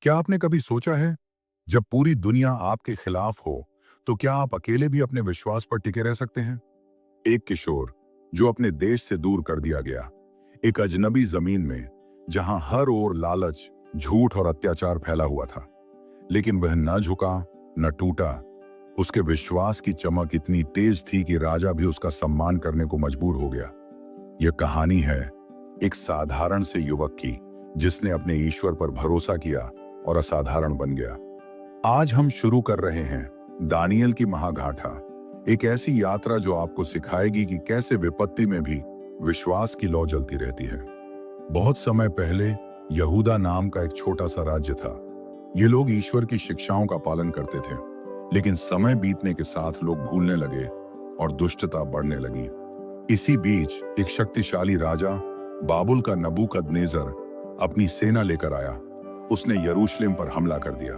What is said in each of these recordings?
क्या आपने कभी सोचा है, जब पूरी दुनिया आपके खिलाफ हो, तो क्या आप अकेले भी अपने विश्वास पर टिके रह सकते हैं? एक किशोर जो अपने देश से दूर कर दिया गया, एक अजनबी जमीन में जहां हर ओर लालच, झूठ और अत्याचार फैला हुआ था, लेकिन वह न झुका, न टूटा। उसके विश्वास की चमक इतनी तेज थी कि राजा भी उसका सम्मान करने को मजबूर हो गया। यह कहानी है एक साधारण से युवक की, जिसने अपने ईश्वर पर भरोसा किया और असाधारण बन गया। आज हम शुरू कर रहे हैं दानियल की महागाथा, एक ऐसी यात्रा जो आपको सिखाएगी कि कैसे विपत्ति में भी विश्वास की लौ जलती रहती है। बहुत समय पहले यहूदा नाम का एक छोटा सा राज्य था। ये लोग ईश्वर की शिक्षाओं का पालन करते थे, लेकिन समय बीतने के साथ लोग भूलने लगे और दुष्टता बढ़ने लगी। इसी बीच एक शक्तिशाली राजा बाबुल का नबूकदनेस्सर अपनी सेना लेकर आया। उसने यरूशलेम पर हमला कर दिया,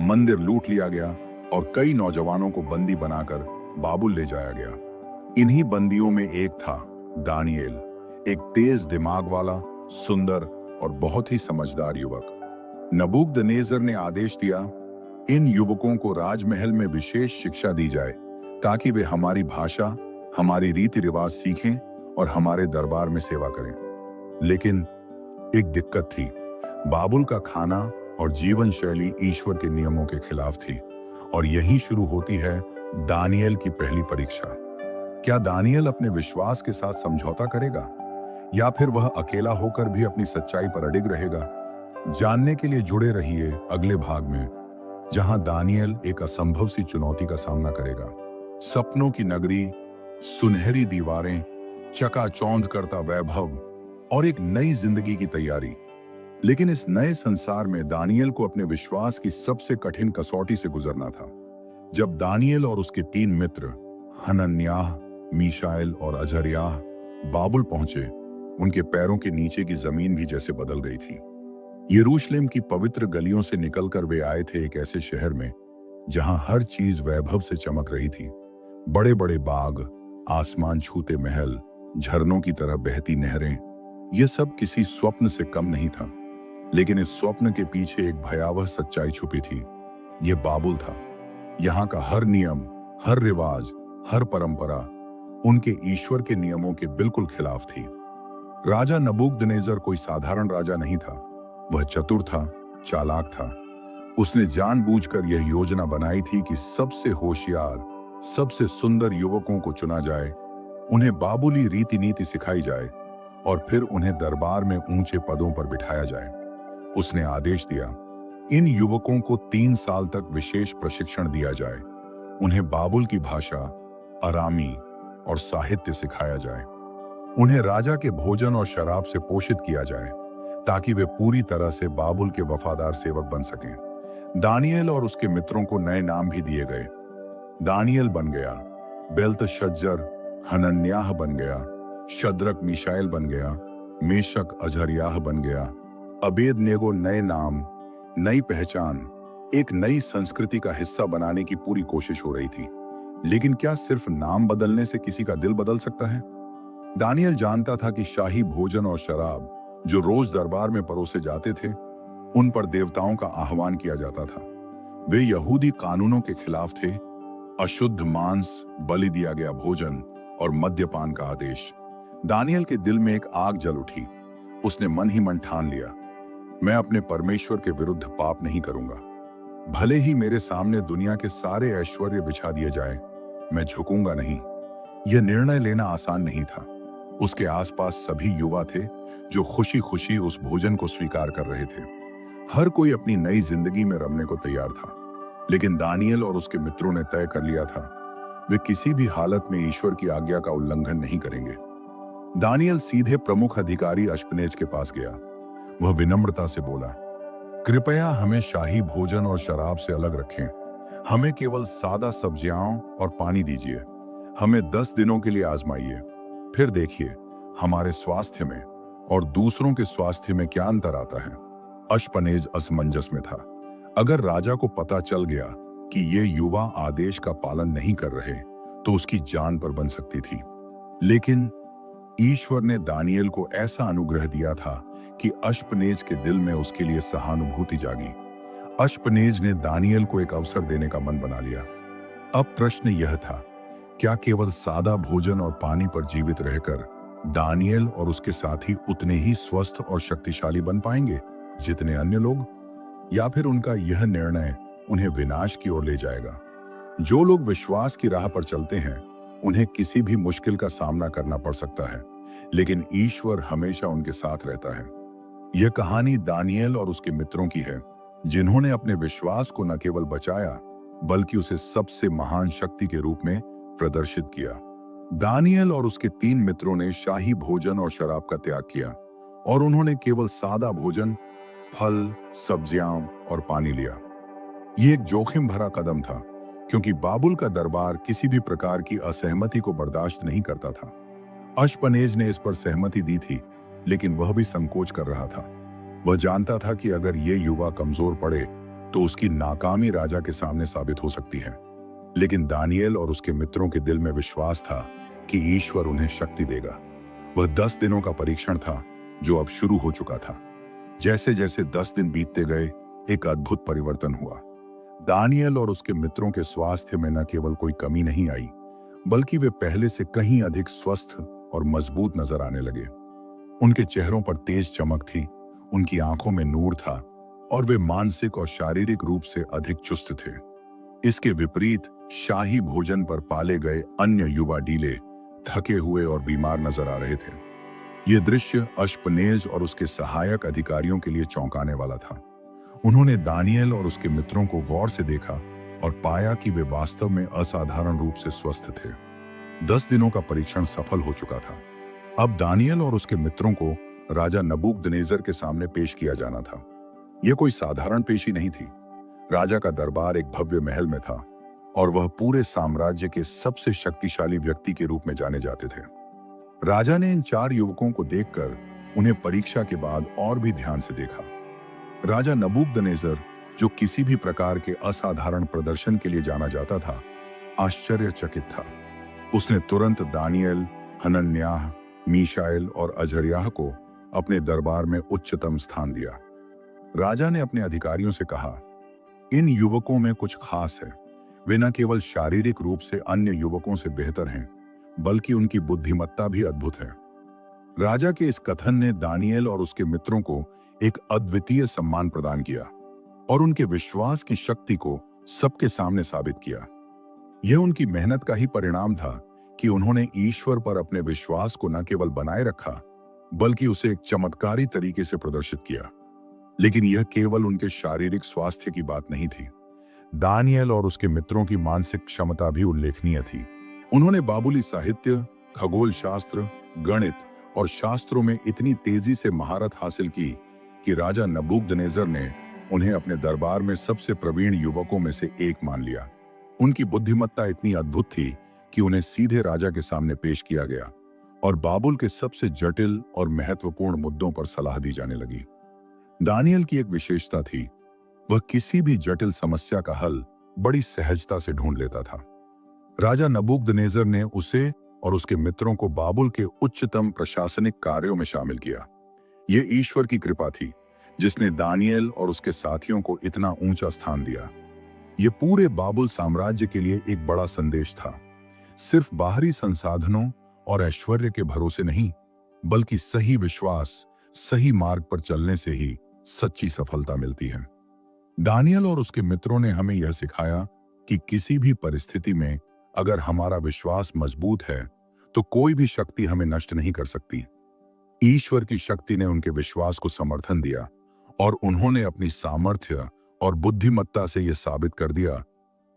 मंदिर लूट लिया गया और कई नौजवानों को बंदी बनाकर बाबुल ले जाया गया। इन्हीं बंदियों में एक था दानिएल, एक तेज दिमाग वाला, सुंदर और बहुत ही समझदार युवक। नबूकदनेस्सर ने आदेश दिया, इन युवकों को राजमहल में विशेष शिक्षा दी जाए ताकि वे हमारी भाषा, हमारी रीति रिवाज सीखें और हमारे दरबार में सेवा करें। लेकिन एक दिक्कत थी, बाबुल का खाना और जीवन शैली ईश्वर के नियमों के खिलाफ थी। और यहीं शुरू होती है दानिएल की पहली परीक्षा। क्या दानिएल अपने विश्वास के साथ समझौता करेगा, या फिर वह अकेला होकर भी अपनी सच्चाई पर अडिग रहेगा? जानने के लिए जुड़े रहिए अगले भाग में, जहां दानिएल एक असंभव सी चुनौती का सामना करेगा। सपनों की नगरी, सुनहरी दीवारें, चकाचौंध करता वैभव और एक नई जिंदगी की तैयारी। लेकिन इस नए संसार में दानिएल को अपने विश्वास की सबसे कठिन कसौटी से गुजरना था। जब दानिएल और उसके 3 मित्र हनन्याह, मीशाएल और अजर्याह बाबुल पहुंचे, उनके पैरों के नीचे की जमीन भी जैसे बदल गई थी। यरूशलेम की पवित्र गलियों से निकलकर वे आए थे एक ऐसे शहर में जहां हर चीज वैभव से चमक रही थी। बड़े बड़े बाग, आसमान छूते महल, झरनों की तरह बहती नहरें, यह सब किसी स्वप्न से कम नहीं था। लेकिन इस स्वप्न के पीछे एक भयावह सच्चाई छुपी थी। यह बाबुल था। यहाँ का हर नियम, हर रिवाज, हर परंपरा उनके ईश्वर के नियमों के बिल्कुल खिलाफ थी। राजा नबूकदनेस्सर कोई साधारण राजा नहीं था। वह चतुर था, चालाक था। उसने जानबूझकर यह योजना बनाई थी कि सबसे होशियार, सबसे सुंदर युवकों को चुना जाए, उन्हें बाबुली रीति नीति सिखाई जाए और फिर उन्हें दरबार में ऊंचे पदों पर बिठाया जाए। उसने आदेश दिया, इन युवकों को 3 साल तक विशेष प्रशिक्षण दिया जाए। उन्हें बाबुल की भाषा, अरामी और साहित्य सिखाया जाए। उन्हें राजा के भोजन और शराब से पोषित किया जाए ताकि वे पूरी तरह से बाबुल के वफादार सेवक बन सकें। दानिएल और उसके मित्रों को नए नाम भी दिए गए। दानिएल बन गया, बेल्तशस्सर हनन्याह बन गया, शद्रक मीशाएल बन गया, मेशक अजर्याह बन गया। अबेदनेगो नए नाम, नई पहचान, एक नई संस्कृति का हिस्सा बनाने की पूरी कोशिश हो रही थी। लेकिन क्या सिर्फ नाम बदलने से किसी का दिल बदल सकता है? दानिएल जानता था कि शाही भोजन और शराब जो रोज दरबार में परोसे जाते थे, उन पर देवताओं का आह्वान किया जाता था। वे यहूदी कानूनों के खिलाफ थे। अशुद्ध मांस, बलि दिया गया भोजन और मद्यपान का आदेश। दानिएल के दिल में एक आग जल उठी। उसने मन ही मन ठान लिया, मैं अपने परमेश्वर के विरुद्ध पाप नहीं करूंगा। भले ही मेरे सामने दुनिया के सारे ऐश्वर्य बिछा दिए जाए, मैं झुकूंगा नहीं। यह निर्णय लेना आसान नहीं था। उसके आसपास सभी युवा थे जो खुशी खुशी उस भोजन को स्वीकार कर रहे थे। हर कोई अपनी नई जिंदगी में रमने को तैयार था। लेकिन दानिएल और उसके मित्रों ने तय कर लिया था, वे किसी भी हालत में ईश्वर की आज्ञा का उल्लंघन नहीं करेंगे। दानिएल सीधे प्रमुख अधिकारी अश्पनेज के पास गया। वह विनम्रता से बोला, कृपया हमें शाही भोजन और शराब से अलग रखें। हमें केवल सादा सब्जियां और पानी दीजिए। हमें 10 दिनों के लिए आजमाइए, फिर देखिए हमारे स्वास्थ्य में और दूसरों के स्वास्थ्य में क्या अंतर आता है। अश्पनेज असमंजस में था। अगर राजा को पता चल गया कि ये युवा आदेश का पालन नहीं कर रहे, तो उसकी जान पर बन सकती थी। लेकिन ईश्वर ने दानिएल को ऐसा अनुग्रह दिया था कि अश्पनेज के दिल में उसके लिए सहानुभूति जागी। अश्पनेज ने दानियल को एक अवसर देने का मन बना लिया। अब प्रश्न यह था, क्या केवल सादा भोजन और पानी पर जीवित रहकर दानियल और उसके साथी उतने ही स्वस्थ और शक्तिशाली बन पाएंगे जितने अन्य लोग, या फिर उनका यह निर्णय उन्हें विनाश की ओर ले जाएगा? जो लोग विश्वास की राह पर चलते हैं उन्हें किसी भी मुश्किल का सामना करना पड़ सकता है, लेकिन ईश्वर हमेशा उनके साथ रहता है। यह कहानी दानियल और उसके मित्रों की है, जिन्होंने अपने विश्वास को न केवल बचाया बल्कि उसे सबसे महान शक्ति के रूप में प्रदर्शित किया। दानियल और उसके 3 मित्रों ने शाही भोजन और शराब का त्याग किया और उन्होंने केवल सादा भोजन, फल, सब्जियां और पानी लिया। यह एक जोखिम भरा कदम था, क्योंकि बाबुल का दरबार किसी भी प्रकार की असहमति को बर्दाश्त नहीं करता था। अश्पनेज ने इस पर सहमति दी थी, लेकिन वह भी संकोच कर रहा था। वह जानता था कि अगर ये युवा कमजोर पड़े तो उसकी नाकामी राजा के सामने साबित हो सकती है। लेकिन दानियल और उसके मित्रों के दिल में विश्वास था कि ईश्वर उन्हें शक्ति देगा। वह 10 दिनों का परीक्षण था जो अब शुरू हो चुका था। जैसे जैसे 10 दिन बीतते गए, एक अद्भुत परिवर्तन हुआ। दानियल और उसके मित्रों के स्वास्थ्य में न केवल कोई कमी नहीं आई, बल्कि वे पहले से कहीं अधिक स्वस्थ और मजबूत नजर आने लगे। उनके चेहरों पर तेज चमक थी, उनकी आंखों में नूर था और वे मानसिक और शारीरिक रूप से अधिक चुस्त थे। इसके विपरीत शाही भोजन पर पाले गए अन्य युवा डीले, थके हुए और बीमार नजर आ रहे थे। यह दृश्य अश्पनेज और उसके सहायक अधिकारियों के लिए चौंकाने वाला था। उन्होंने दानियल और उसके मित्रों को गौर से देखा और पाया कि वे वास्तव में असाधारण रूप से स्वस्थ थे। 10 दिनों का परीक्षण सफल हो चुका था। अब दानियल और उसके मित्रों को राजा नबूकदनेस्सर के सामने पेश किया जाना था। यह कोई साधारण पेशी नहीं थी। राजा का दरबार एक भव्य महल में था और वह पूरे साम्राज्य के सबसे शक्तिशाली व्यक्ति के रूप में जाने जाते थे। राजा ने इन 4 युवकों को देखकर उन्हें परीक्षा के बाद और भी ध्यान से देखा। राजा नबूकदनेस्सर, जो किसी भी प्रकार के असाधारण प्रदर्शन के लिए जाना जाता था, आश्चर्यचकित था। उसने तुरंत दानियल, हनन्याह, मीशाएल और अजर्याह को अपने दरबार में उच्चतम स्थान दिया। राजा ने अपने अधिकारियों से कहा, इन युवकों में कुछ खास है। वे न केवल शारीरिक रूप से अन्य युवकों से बेहतर हैं, बल्कि उनकी बुद्धिमत्ता भी अद्भुत है। राजा के इस कथन ने दानियल और उसके मित्रों को एक अद्वितीय सम्मान प्रदान किया और उनके विश्वास की शक्ति को सबके सामने साबित किया। यह उनकी मेहनत का ही परिणाम था कि उन्होंने ईश्वर पर अपने विश्वास को न केवल बनाए रखा, बल्कि उसे एक चमत्कारी तरीके से प्रदर्शित किया। लेकिन यह केवल उनके शारीरिक स्वास्थ्य की बात नहीं थी। दानियल और उसके मित्रों की मानसिक क्षमता भी उल्लेखनीय थी। उन्होंने बाबुली साहित्य, खगोल शास्त्र, गणित और शास्त्रों में इतनी तेजी से महारत हासिल की कि राजा नबूकदनेस्सर ने उन्हें अपने दरबार में सबसे प्रवीण युवकों में से एक मान लिया। उनकी बुद्धिमत्ता इतनी अद्भुत थी कि उन्हें सीधे राजा के सामने पेश किया गया और बाबुल के सबसे जटिल और महत्वपूर्ण मुद्दों पर सलाह दी जाने लगी। दानियल की एक विशेषता थी, वह किसी भी जटिल समस्या का हल बड़ी सहजता से ढूंढ लेता था। राजा नबूकदनेस्सर ने उसे और उसके मित्रों को बाबुल के उच्चतम प्रशासनिक कार्यों में शामिल किया। यह ईश्वर की कृपा थी जिसने दानियल और उसके साथियों को इतना ऊंचा स्थान दिया। यह पूरे बाबुल साम्राज्य के लिए एक बड़ा संदेश था। सिर्फ बाहरी संसाधनों और ऐश्वर्य के भरोसे नहीं, बल्कि सही विश्वास, सही मार्ग पर चलने से ही सच्ची सफलता मिलती है। दानियल और उसके मित्रों ने हमें यह सिखाया कि किसी भी परिस्थिति में अगर हमारा विश्वास मजबूत है तो कोई भी शक्ति हमें नष्ट नहीं कर सकती। ईश्वर की शक्ति ने उनके विश्वास को समर्थन दिया और उन्होंने अपनी सामर्थ्य और बुद्धिमत्ता से यह साबित कर दिया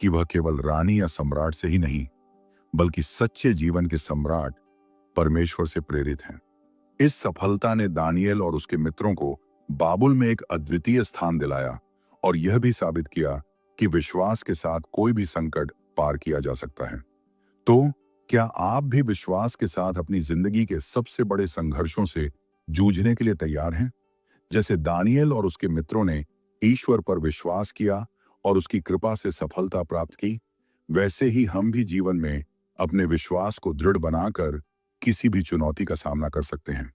कि वह केवल रानी या सम्राट से ही नहीं, बल्कि सच्चे जीवन के सम्राट परमेश्वर से प्रेरित हैं। इस सफलता ने दानियल और उसके मित्रों को बाबुल में एक अद्वितीय स्थान दिलाया और यह भी साबित किया कि विश्वास के साथ कोई भी संकट पार किया जा सकता है। तो क्या आप भी विश्वास के साथ अपनी जिंदगी के सबसे बड़े संघर्षों से जूझने के लिए तैयार हैं? जैसे दानियल और उसके मित्रों ने ईश्वर पर विश्वास किया और उसकी कृपा से सफलता प्राप्त की, वैसे ही हम भी जीवन में अपने विश्वास को दृढ़ बनाकर किसी भी चुनौती का सामना कर सकते हैं।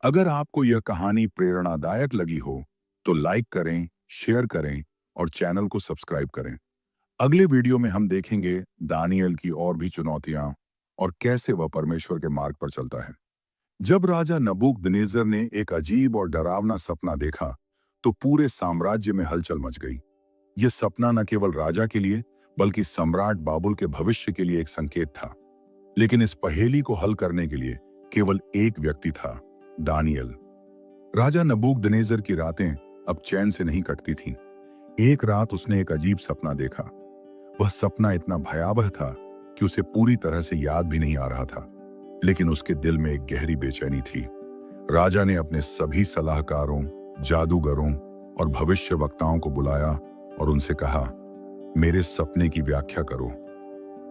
अगर आपको यह कहानी प्रेरणादायक लगी हो तो लाइक करें, शेयर करें और चैनल को सब्सक्राइब करें। अगले वीडियो में हम देखेंगे दानियल की और भी चुनौतियां और कैसे वह परमेश्वर के मार्ग पर चलता है। जब राजा नबूकदनेस्सर ने एक अजीब और डरावना सपना देखा तो पूरे साम्राज्य में हलचल मच गई। यह सपना न केवल राजा के लिए बल्कि सम्राट बाबुल के भविष्य के लिए एक संकेत था। लेकिन इस पहेली को हल करने के लिए केवल एक व्यक्ति था, दानियल। राजा नबूकदनेस्सर की रातें अब चैन से नहीं कटती थीं। एक रात उसने एक अजीब सपना देखा। वह सपना इतना भयावह था कि उसे पूरी तरह से याद भी नहीं आ रहा था, लेकिन उसके दिल में एक गहरी बेचैनी थी। राजा ने अपने सभी सलाहकारों, जादूगरों और भविष्यवक्ताओं को बुलाया और उनसे कहा, मेरे सपने की व्याख्या करो।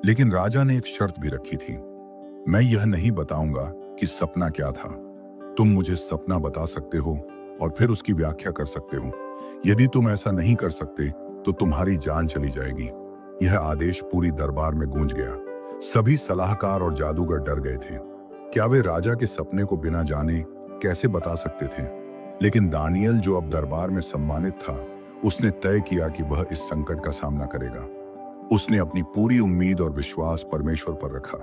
लेकिन राजा ने एक शर्त भी रखी थी, मैं यह नहीं बताऊंगा कि सपना क्या था। तुम मुझे सपना बता सकते हो और फिर उसकी व्याख्या कर सकते हो। यदि तुम ऐसा नहीं कर सकते तो तुम्हारी जान चली जाएगी। यह आदेश पूरी दरबार में गूंज गया। सभी सलाहकार और जादूगर डर गए थे। क्या वे राजा के सपने को बिना जाने कैसे बता सकते थे? लेकिन दानियल, जो अब दरबार में सम्मानित था, उसने तय किया कि वह इस संकट का सामना करेगा। उसने अपनी पूरी उम्मीद और विश्वास परमेश्वर पर रखा।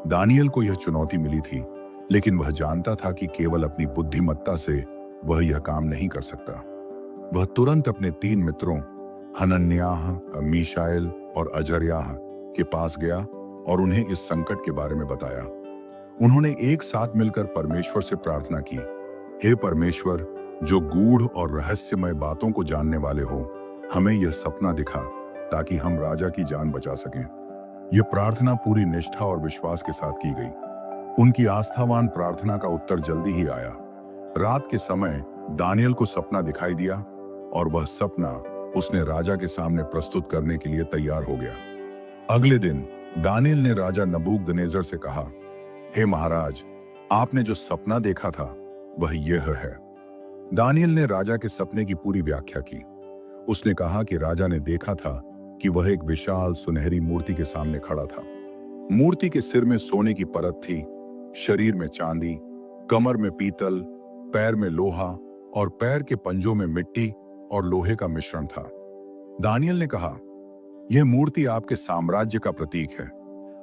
दानियल को यह चुनौती मिली थी, लेकिन वह जानता था कि केवल अपनी बुद्धिमत्ता से वह यह काम नहीं कर सकता। वह तुरंत अपने 3 मित्रों हनन्याह, मीशाएल और अजर्याह के पास गया और उन्हें इस संकट के बारे में बताया। उन्होंने एक साथ मिलकर परमेश्वर से प्रार्थना की, हे परमेश्वर, जो गूढ़ और रहस्यमय बातों को जानने वाले हो, हमें यह सपना दिखा ताकि हम राजा की जान बचा सकें। यह प्रार्थना पूरी निष्ठा और विश्वास के साथ की गई। उनकी आस्थावान प्रार्थना का उत्तर जल्दी ही आया। रात के समय दानियल को सपना दिखाई दिया और वह सपना उसने राजा के सामने प्रस्तुत करने के लिए तैयार हो गया। अगले दिन दानियल ने राजा नबूकदनेस्सर से कहा, हे महाराज, आपने जो सपना देखा था वह यह है। दानियल ने राजा के सपने की पूरी व्याख्या की। उसने कहा कि राजा ने देखा था कि वह एक विशाल सुनहरी मूर्ति के सामने खड़ा था। मूर्ति के सिर में सोने की परत थी, शरीर में चांदी, कमर में पीतल, पैर में लोहा और पैर के पंजों में मिट्टी और लोहे का मिश्रण था। दानियल ने कहा, यह मूर्ति आपके साम्राज्य का प्रतीक है।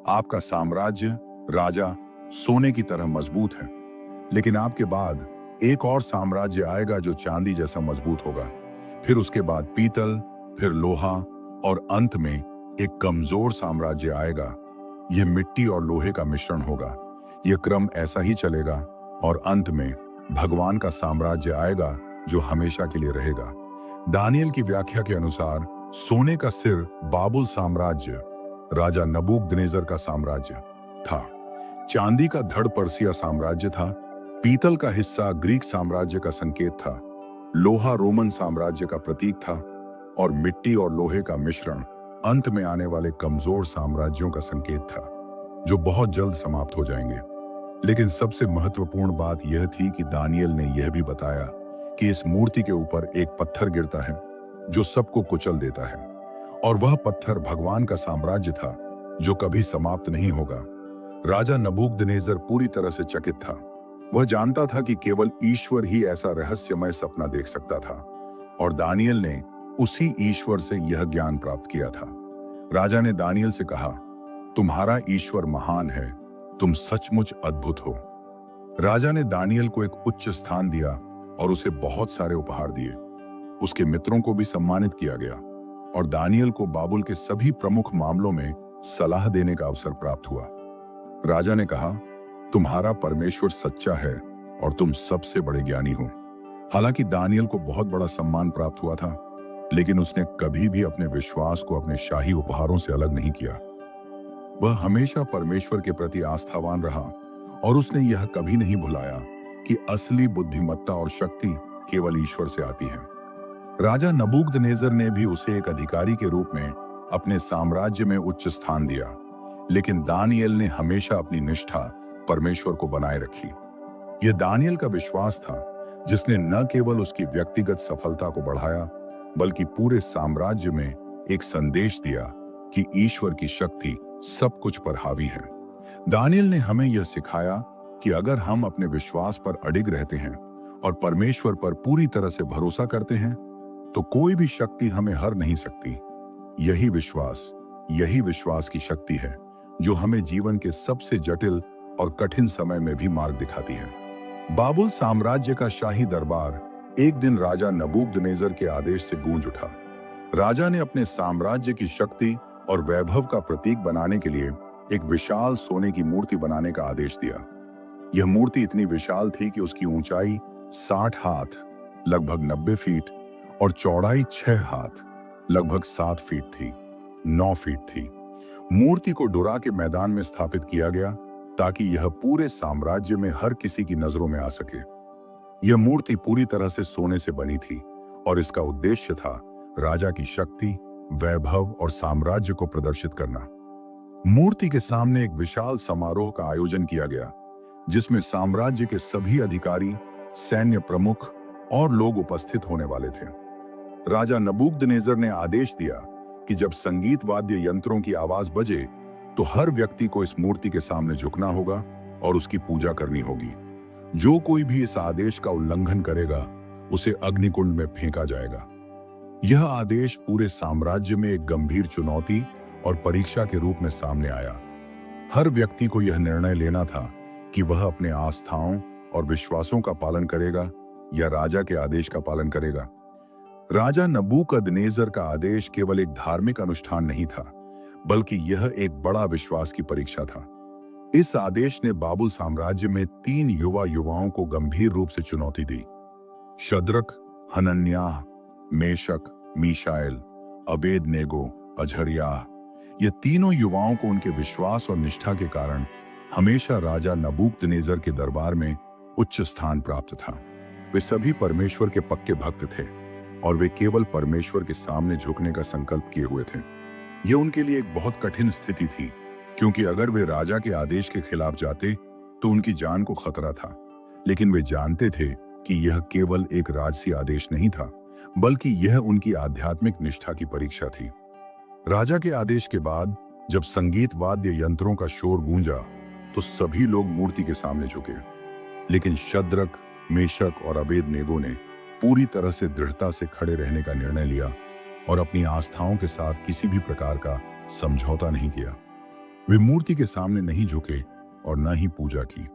आपका साम्राज्य, राजा, सोने की तरह मजबूत है, लेकिन आपके बाद एक और साम्राज्य आएगा जो चांदी जैसा मजबूत होगा। फिर उसके बाद पीतल, फिर लोहा और अंत में एक कमजोर साम्राज्य आएगा। यह मिट्टी और लोहे का मिश्रण होगा। यह क्रम ऐसा ही चलेगा और अंत में भगवान का साम्राज्य आएगा जो हमेशा के लिए रहेगा। दानियल की व्याख्या के अनुसार सोने का सिर बाबुल साम्राज्य, राजा नबूकदनेस्सर का साम्राज्य था। चांदी का धड़ पर्सिया साम्राज्य था। पीतल का हिस्सा ग्रीक साम्राज्य का संकेत था। लोहा रोमन साम्राज्य का प्रतीक था और मिट्टी और लोहे का मिश्रण अंत में आने वाले कमजोर साम्राज्यों का संकेत था, जो बहुत जल्द समाप्त हो जाएंगे। लेकिन सबसे महत्वपूर्ण बात यह थी कि दानियल ने यह भी बताया कि इस मूर्ति के ऊपर एक पत्थर गिरता है जो सबको कुचल देता है, और वह पत्थर भगवान का साम्राज्य था जो कभी समाप्त नहीं होगा। राजा नबूकदनेस्सर पूरी तरह से चकित था। वह जानता था कि केवल ईश्वर ही ऐसा रहस्यमय सपना देख सकता था, और दानियल ने उसी ईश्वर से यह ज्ञान प्राप्त किया था। राजा ने दानियल से कहा, तुम्हारा ईश्वर महान है, तुम सचमुच अद्भुत हो। राजा ने दानियल को एक उच्च स्थान दिया और उसे बहुत सारे उपहार दिए। उसके मित्रों को भी सम्मानित किया गया और दानियल को बाबुल के सभी प्रमुख मामलों में सलाह देने का अवसर प्राप्त हुआ। राजा ने कहा, तुम्हारा परमेश्वर सच्चा है और तुम सबसे बड़े ज्ञानी हो। हालांकि दानियल को बहुत बड़ा सम्मान प्राप्त हुआ था, लेकिन उसने कभी भी अपने विश्वास को अपने शाही उपहारों से अलग नहीं किया। वह हमेशा परमेश्वर के प्रति आस्थावान रहा और उसने यह कभी नहीं भुलाया कि असली बुद्धिमत्ता और शक्ति केवल ईश्वर से आती है। राजा नबूकदनेस्सर ने भी उसे एक अधिकारी के रूप में अपने साम्राज्य में उच्च स्थान दिया, लेकिन दानियल ने हमेशा अपनी निष्ठा परमेश्वर को बनाए रखी। यह दानियल का विश्वास था जिसने न केवल उसकी व्यक्तिगत सफलता को बढ़ाया, बल्कि पूरे साम्राज्य में एक संदेश दिया कि ईश्वर की शक्ति सब कुछ पर हावी है। दानियल ने हमें यह सिखाया कि अगर हम अपने विश्वास पर अडिग रहते हैं और परमेश्वर पर पूरी तरह से भरोसा करते हैं, तो कोई भी शक्ति हमें हर नहीं सकती। यही विश्वास की शक्ति है जो हमें जीवन के सबसे जटिल और कठिन समय में भी मार्ग दिखाती है। बाबुल साम्राज्य का शाही दरबार एक दिन राजा नबूकदनेस्सर के आदेश से गूंज उठा। राजा ने अपने साम्राज्य की शक्ति और वैभव का प्रतीक बनाने के लिए एक विशाल सोने की मूर्ति बनाने का आदेश दिया। यह मूर्ति इतनी विशाल थी कि उसकी ऊंचाई 60 हाथ लगभग 90 फीट और चौड़ाई 6 हाथ लगभग 7 फीट थी, 9 फीट थी। मूर्ति को डुरा के मैदान में स्थापित किया गया ताकि यह पूरे साम्राज्य में हर किसी की नजरों में आ सके। यह मूर्ति पूरी तरह से सोने से बनी थी और इसका उद्देश्य था राजा की शक्ति, वैभव और साम्राज्य को प्रदर्शित करना। मूर्ति के सामने एक विशाल समारोह का आयोजन किया गया जिसमें साम्राज्य के सभी अधिकारी, सैन्य प्रमुख और लोग उपस्थित होने वाले थे। राजा नबूकदनेस्सर ने आदेश दिया कि जब संगीत वाद्य यंत्रों की आवाज बजे तो हर व्यक्ति को इस मूर्ति के सामने झुकना होगा और उसकी पूजा करनी होगी। जो कोई भी इस आदेश का उल्लंघन करेगा उसे अग्निकुंड में फेंका जाएगा। यह आदेश पूरे साम्राज्य में एक गंभीर चुनौती और परीक्षा के रूप में सामने आया। हर व्यक्ति को यह निर्णय लेना था कि वह अपने आस्थाओं और विश्वासों का पालन करेगा या राजा के आदेश का पालन करेगा। राजा नबूकदनेस्सर का आदेश केवल एक धार्मिक अनुष्ठान नहीं था, बल्कि यह एक बड़ा विश्वास की परीक्षा था। इस आदेश ने बाबुल साम्राज्य में 3 युवाओं को गंभीर रूप से चुनौती दी। शद्रक, हनन्याह, मेशक, मीशाएल, अबेदनेगो, अझर्याह। ये तीनों युवाओं को उनके विश्वास और निष्ठा के कारण हमेशा राजा नबूकदनेस्सर के दरबार में उच्च स्थान प्राप्त था। वे सभी परमेश्वर के पक्के भक्त थे और वे केवल परमेश्वर के सामने झुकने का संकल्प किए हुए थे। यह उनके लिए एक बहुत कठिन स्थिति थी, क्योंकि अगर वे राजा के आदेश के खिलाफ जाते तो उनकी जान को खतरा था। लेकिन वे जानते थे कि यह केवल एक राजसी आदेश नहीं था, बल्कि यह उनकी आध्यात्मिक निष्ठा की परीक्षा थी। राजा के आदेश के बाद जब संगीत वाद्य यंत्रों का शोर गूंजा तो सभी लोग मूर्ति के सामने झुके। लेकिन शद्रक, मेशक और अबेदनेगो ने पूरी तरह से दृढ़ता से खड़े रहने का निर्णय लिया और अपनी आस्थाओं के साथ किसी भी प्रकार का समझौता नहीं किया। वे मूर्ति के सामने नहीं झुके और न ही पूजा की।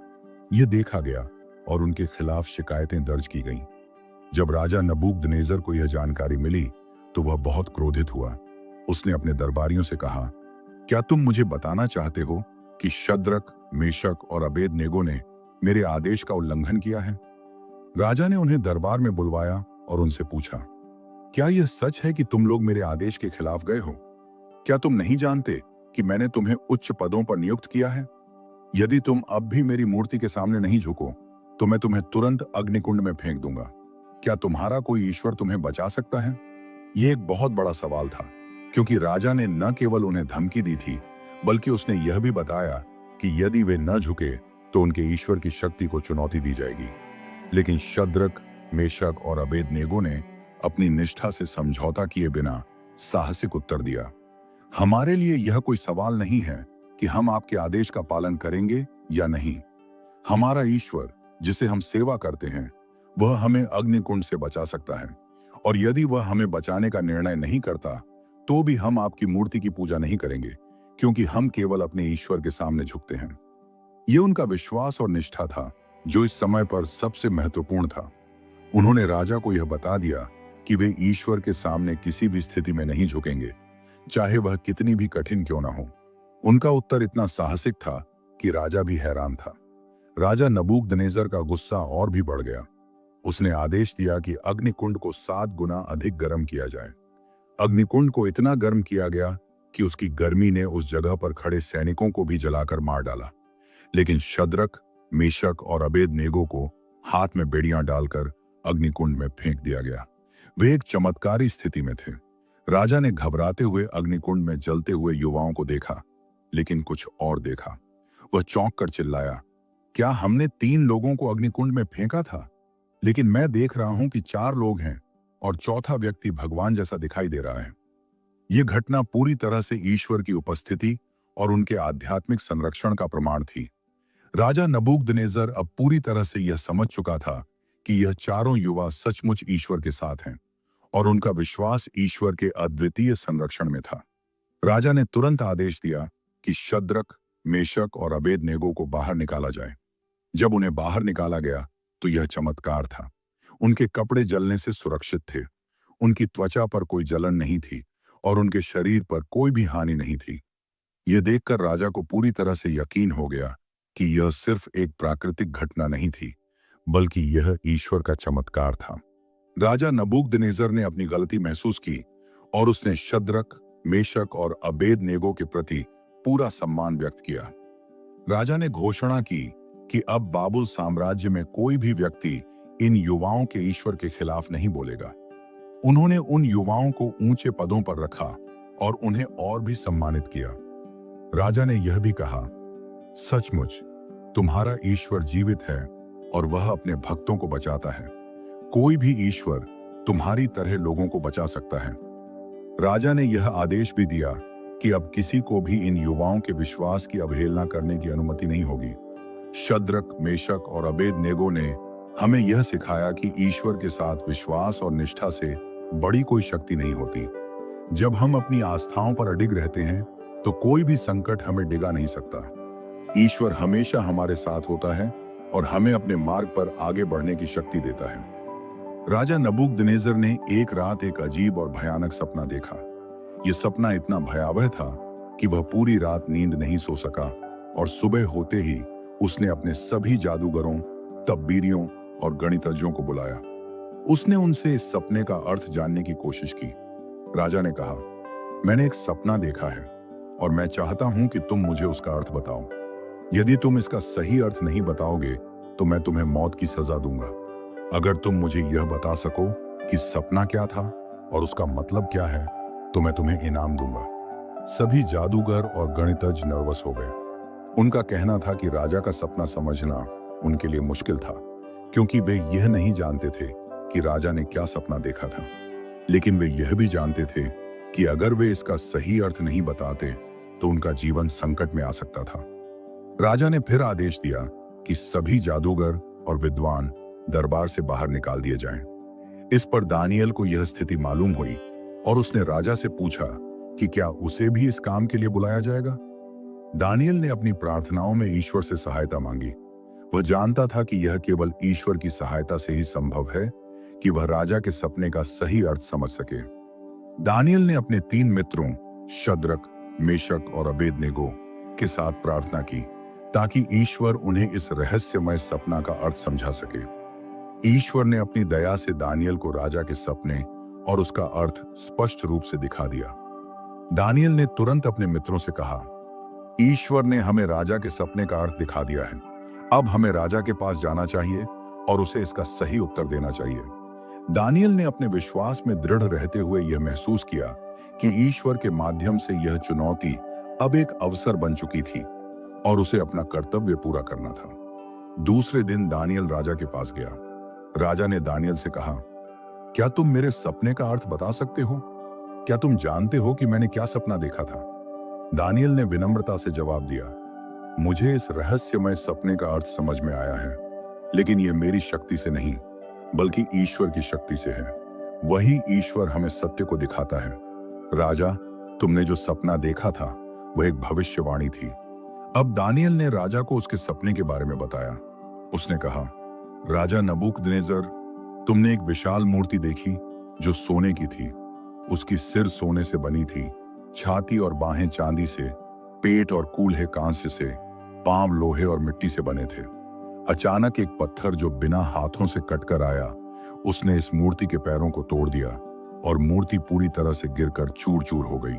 यह देखा गया और उनके खिलाफ शिकायतें दर्ज की गईं। जब राजा नबूकदनेस्सर को यह जानकारी मिली तो वह बहुत क्रोधित हुआ। उसने अपने दरबारियों से कहा, क्या तुम मुझे बताना चाहते हो कि शद्रक, मेशक और अबेदनेगो ने मेरे आदेश का उल्लंघन किया है? राजा ने उन्हें दरबार में बुलवाया और उनसे पूछा, क्या यह सच है कि तुम लोग मेरे आदेश के खिलाफ गए हो? क्या तुम नहीं जानते कि मैंने तुम्हें उच्च पदों पर नियुक्त किया है? यदि तुम अब भी मेरी मूर्ति के सामने नहीं झुको तो मैं तुम्हें तुरंत अग्निकुंड में फेंक दूंगा। क्या तुम्हारा कोई ईश्वर तुम्हें बचा सकता है? यह एक बहुत बड़ा सवाल था, क्योंकि राजा ने न केवल उन्हें धमकी दी थी, बल्कि उसने यह भी बताया कि यदि वे न झुके तो उनके ईश्वर की शक्ति को चुनौती दी जाएगी। लेकिन शद्रक, मेशक और अबेदनेगो ने अपनी निष्ठा से समझौता किए बिना साहसिक उत्तर दिया, हमारे लिए यह कोई सवाल नहीं है कि हम आपके आदेश का पालन करेंगे या नहीं। हमारा ईश्वर जिसे हम सेवा करते हैं वह हमें अग्निकुंड से बचा सकता है, और यदि वह हमें बचाने का निर्णय नहीं करता तो भी हम आपकी मूर्ति की पूजा नहीं करेंगे, क्योंकि हम केवल अपने ईश्वर के सामने झुकते हैं। यह उनका विश्वास और निष्ठा था जो इस समय पर सबसे महत्वपूर्ण था। उन्होंने राजा को यह बता दिया कि वे ईश्वर के सामने किसी भी स्थिति में नहीं झुकेंगे, चाहे वह कितनी भी कठिन क्यों ना हो। उनका उत्तर इतना साहसिक था कि राजा भी हैरान था। राजा नबूकदनेस्सर का गुस्सा और भी बढ़ गया। उसने आदेश दिया कि अग्निकुंड को 7 गुना अधिक गर्म किया जाए। अग्निकुंड को इतना गर्म किया गया कि उसकी गर्मी ने उस जगह पर खड़े सैनिकों को भी जलाकर मार डाला। लेकिन शद्रक, मेशक और अबेदनेगो को हाथ में बेड़ियां डालकर अग्निकुंड में फेंक दिया गया। वे एक चमत्कारी स्थिति में थे। राजा ने घबराते हुए अग्निकुंड में जलते हुए युवाओं को देखा, लेकिन कुछ और देखा। वह चौंक कर चिल्लाया, क्या हमने 3 लोगों को अग्निकुंड में फेंका था? लेकिन मैं देख रहा हूं कि 4 लोग हैं और चौथा व्यक्ति भगवान जैसा दिखाई दे रहा है। यह घटना पूरी तरह से ईश्वर की उपस्थिति और उनके आध्यात्मिक संरक्षण का प्रमाण थी। राजा नबूकदनेस्सर अब पूरी तरह से यह समझ चुका था कि यह चारों युवा सचमुच ईश्वर के साथ हैं और उनका विश्वास ईश्वर के अद्वितीय संरक्षण में था। राजा ने तुरंत आदेश दिया कि शद्रक, मेशक और अबेदनेगो को बाहर निकाला जाए। जब उन्हें बाहर निकाला गया तो यह चमत्कार था। उनके कपड़े जलने से सुरक्षित थे, उनकी त्वचा पर कोई जलन नहीं थी और उनके शरीर पर कोई भी हानि नहीं थी। यह देखकर राजा को पूरी तरह से यकीन हो गया कि यह सिर्फ एक प्राकृतिक घटना नहीं थी, बल्कि यह ईश्वर का चमत्कार था। राजा नबूकदनेस्सर ने अपनी गलती महसूस की और उसने शद्रक, मेशक और अबेदनेगो के प्रति पूरा सम्मान व्यक्त किया। राजा ने घोषणा की कि अब बाबुल साम्राज्य में कोई भी व्यक्ति इन युवाओं के ईश्वर के खिलाफ नहीं बोलेगा। उन्होंने उन युवाओं को ऊंचे पदों पर रखा और उन्हें और भी सम्मानित किया। राजा ने यह भी कहा, सचमुच तुम्हारा ईश्वर जीवित है और वह अपने भक्तों को बचाता है। कोई भी ईश्वर तुम्हारी तरह लोगों को बचा सकता है। राजा ने यह आदेश भी दिया कि अब किसी को भी इन युवाओं के विश्वास की अवहेलना करने की अनुमति नहीं होगी। शद्रक, मेशक और अबेदनेगो ने हमें यह सिखाया कि ईश्वर के साथ विश्वास और निष्ठा से बड़ी कोई शक्ति नहीं होती। जब हम अपनी आस्थाओं पर अडिग रहते हैं तो कोई भी संकट हमें डिगा नहीं सकता। ईश्वर हमेशा हमारे साथ होता है और हमें अपने मार्ग पर आगे बढ़ने की शक्ति देता है। राजा नबूकदनेस्सर ने एक रात एक अजीब और भयानक सपना देखा। यह सपना इतना भयावह था कि वह पूरी रात नींद नहीं सो सका और सुबह होते ही उसने अपने सभी जादूगरों, तब्बीरियों और गणितज्ञों को बुलाया। उसने उनसे इस सपने का अर्थ जानने की कोशिश की। राजा ने कहा, मैंने एक सपना देखा है और मैं चाहता हूं कि तुम मुझे उसका अर्थ बताओ। यदि तुम इसका सही अर्थ नहीं बताओगे तो मैं तुम्हें मौत की सजा दूंगा। अगर तुम मुझे यह बता सको कि सपना क्या था और उसका मतलब क्या है तो मैं तुम्हें इनाम दूंगा। सभी जादूगर और गणितज्ञ नर्वस हो गए। उनका कहना था कि राजा का सपना समझना उनके लिए मुश्किल था, क्योंकि वे यह नहीं जानते थे कि राजा ने क्या सपना देखा था। लेकिन वे यह भी जानते थे कि अगर वे इसका सही अर्थ नहीं बताते तो उनका जीवन संकट में आ सकता था। राजा ने फिर आदेश दिया कि सभी जादूगर और विद्वान दरबार से बाहर निकाल दिए जाएं। इस पर दानियल को यह स्थिति मालूम हुई और उसने राजा से पूछा कि क्या उसे भी इस काम के लिए बुलाया जाएगा। दानियल ने अपनी प्रार्थनाओं में ईश्वर से सहायता मांगी। वह जानता था कि यह केवल ईश्वर की सहायता से ही संभव है कि वह राजा के सपने का सही अर्थ समझ सके। दानियल ने अपने 3 मित्रों शद्रक, मेशक और अबेदनेगो के साथ प्रार्थना की ताकि ईश्वर उन्हें इस रहस्यमय सपना का अर्थ समझा सके। ईश्वर ने अपनी दया से दानियल को राजा के सपने और उसका अर्थ स्पष्ट रूप से दिखा दिया। दानियल ने तुरंत अपने मित्रों से कहा, ईश्वर ने हमें राजा के सपने का अर्थ दिखा दिया है। अब हमें राजा के पास जाना चाहिए और उसे इसका सही उत्तर देना चाहिए। दानियल ने अपने विश्वास में दृढ़ रहते हुए यह महसूस किया कि ईश्वर के माध्यम से यह चुनौती अब एक अवसर बन चुकी थी और उसे अपना कर्तव्य पूरा करना था। दूसरे दिन दानियल राजा के पास गया। राजा ने दानियल से कहा, क्या तुम मेरे सपने का अर्थ बता सकते हो? क्या तुम जानते हो कि मैंने क्या सपना देखा था? दानियल ने विनम्रता से जवाब दिया, मुझे इस रहस्यमय सपने का अर्थ समझ में आया है, लेकिन यह मेरी शक्ति से नहीं बल्कि ईश्वर की शक्ति से है। वही ईश्वर हमें सत्य को दिखाता है। राजा, तुमने जो सपना देखा था वह एक भविष्यवाणी थी। अब दानियल ने राजा को उसके सपने के बारे में बताया। उसने कहा, राजा नबूकदनेस्सर, तुमने एक विशाल मूर्ति देखी जो सोने की थी। उसकी सिर सोने से बनी थी, छाती और बाहें चांदी से, पेट और कूल्हे कांस्य से, पांव लोहे और मिट्टी से बने थे। अचानक एक पत्थर जो बिना हाथों से कटकर आया, उसने इस मूर्ति के पैरों को तोड़ दिया और मूर्ति पूरी तरह से गिरकर चूर चूर हो गई।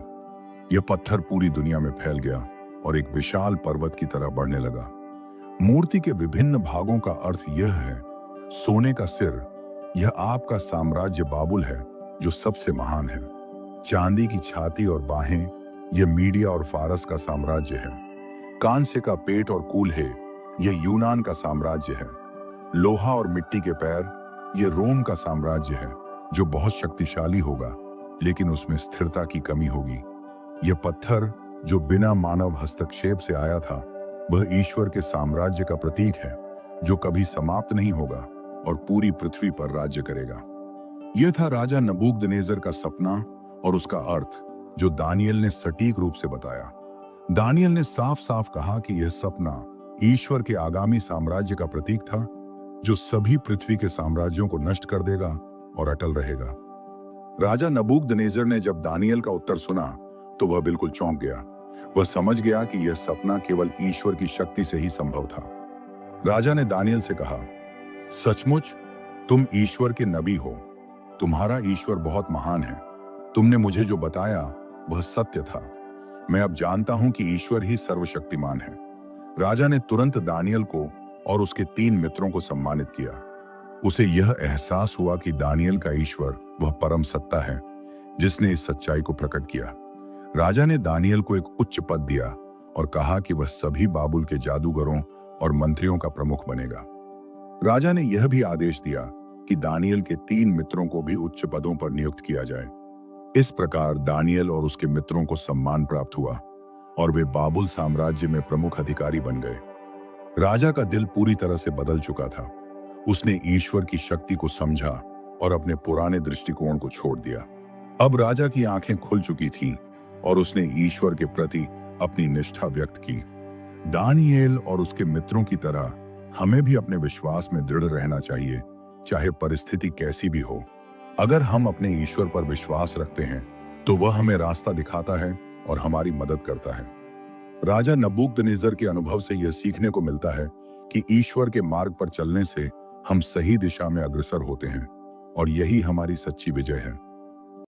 यह पत्थर पूरी दुनिया में फैल गया और एक विशाल पर्वत की तरह बढ़ने लगा। मूर्ति के विभिन्न भागों का अर्थ यह है, सोने का सिर, यह आपका साम्राज्य बाबुल है जो सबसे महान है। चांदी की छाती और बाहें, यह मीडिया और फारस का साम्राज्य है। कांस्य का पेट और कूल्हे, यह यूनान का साम्राज्य है। लोहा और मिट्टी के पैर, यह रोम का साम्राज्य है जो बहुत शक्तिशाली होगा, लेकिन उसमें स्थिरता की कमी होगी। यह पत्थर जो बिना मानव हस्तक्षेप से आया था, वह ईश्वर के साम्राज्य का प्रतीक है जो कभी समाप्त नहीं होगा और पूरी पृथ्वी पर राज्य करेगा। यह था राजा नबूकदनेस्सर का सपना और उसका अर्थ, जो दानियल ने सटीक रूप से बताया। दानियल ने साफ साफ कहा कि यह सपना ईश्वर के आगामी साम्राज्य का प्रतीक था, जो सभी पृथ्वी के साम्राज्यों को नष्ट कर देगा और अटल रहेगा। राजा नबूकदनेस्सर ने जब दानियल का उत्तर सुना तो वह बिल्कुल चौंक गया। वह समझ गया कि यह सपना केवल ईश्वर की शक्ति से ही संभव था। राजा ने दानियल से कहा, सचमुच तुम ईश्वर के नबी हो। तुम्हारा ईश्वर बहुत महान है। तुमने मुझे जो बताया वह सत्य था। मैं अब जानता हूं कि ईश्वर ही सर्वशक्तिमान है। राजा ने तुरंत दानियल को और उसके 3 मित्रों को सम्मानित किया। उसे यह एहसास हुआ कि दानियल का ईश्वर वह परम सत्ता है जिसने इस सच्चाई को प्रकट किया। राजा ने दानियल को एक उच्च पद दिया और कहा कि वह सभी बाबुल के जादूगरों और मंत्रियों का प्रमुख बनेगा। राजा ने यह भी आदेश दिया कि दानियल के 3 मित्रों को भी उच्च पदों पर नियुक्त किया जाए। इस प्रकार दानियल और उसके मित्रों को सम्मान प्राप्त हुआ और वे बाबुल साम्राज्य में प्रमुख अधिकारी बन गए। राजा का दिल पूरी तरह से बदल चुका था। उसने ईश्वर की शक्ति को समझा और अपने पुराने दृष्टिकोण को छोड़ दिया। अब राजा की आंखें खुल चुकी थीं और उसने ईश्वर के प्रति अपनी निष्ठा व्यक्त की। दानियल और उसके मित्रों की तरह हमें भी अपने विश्वास में दृढ़ रहना चाहिए, चाहे परिस्थिति कैसी भी हो। अगर हम अपने ईश्वर पर विश्वास रखते हैं तो वह हमें रास्ता दिखाता है और हमारी मदद करता है। राजा नबूकदनेस्सर के अनुभव से यह सीखने को मिलता है कि ईश्वर के मार्ग पर चलने से हम सही दिशा में अग्रसर होते हैं और यही हमारी सच्ची विजय है।